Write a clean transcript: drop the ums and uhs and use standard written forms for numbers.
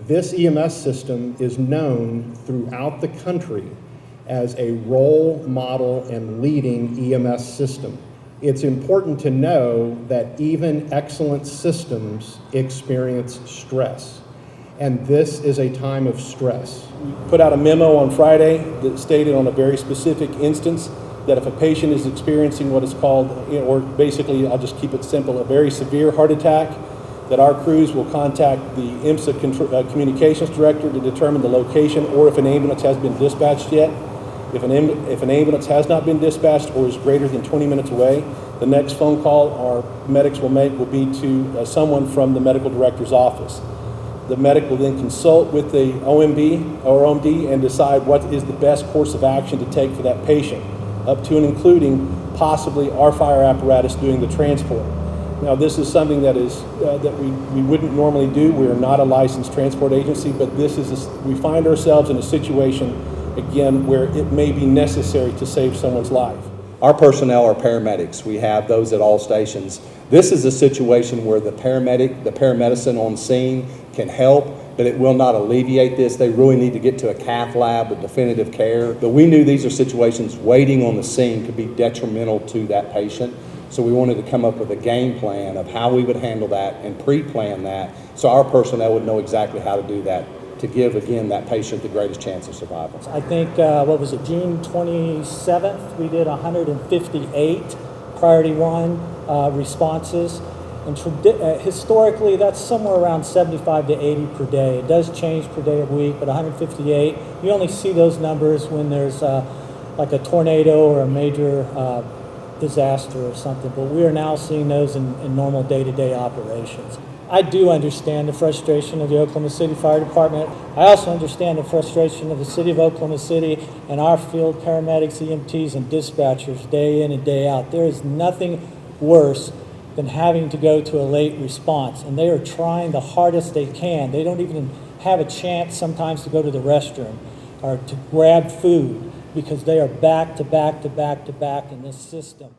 This EMS system is known throughout the country as a role model and leading EMS system. It's important to know that even excellent systems experience stress, and this is a time of stress. We put out a memo on Friday that stated on a very specific instance that if a patient is experiencing what is called, or basically, I'll just keep it simple, a very severe heart attack, that our crews will contact the EMSA communications director to determine the location or if an ambulance has been dispatched yet. If an ambulance has not been dispatched or is greater than 20 minutes away, the next phone call our medics will make will be to someone from the medical director's office. The medic will then consult with the OMB or OMD and decide what is the best course of action to take for that patient, up to and including possibly our fire apparatus doing the transport. Now, this is something that we wouldn't normally do. We are not a licensed transport agency, but we find ourselves in a situation, again, where it may be necessary to save someone's life. Our personnel are paramedics. We have those at all stations. This is a situation where the paramedicine on scene can help, but it will not alleviate this. They really need to get to a cath lab with definitive care. But we knew these are situations waiting on the scene could be detrimental to that patient. So we wanted to come up with a game plan of how we would handle that and pre-plan that so our personnel would know exactly how to do that to give, again, that patient the greatest chance of survival. I think, June 27th, we did 158 Priority 1 responses. And historically, that's somewhere around 75 to 80 per day. It does change per day of week, but 158, you only see those numbers when there's like a tornado or a major disaster or something, but we are now seeing those in normal day-to-day operations. I do understand the frustration of the Oklahoma City Fire Department. I also understand the frustration of the City of Oklahoma City and our field paramedics, EMTs, and dispatchers day in and day out. There is nothing worse than having to go to a late response, and they are trying the hardest they can. They don't even have a chance sometimes to go to the restroom or to grab food because they are back to back to back to back in this system.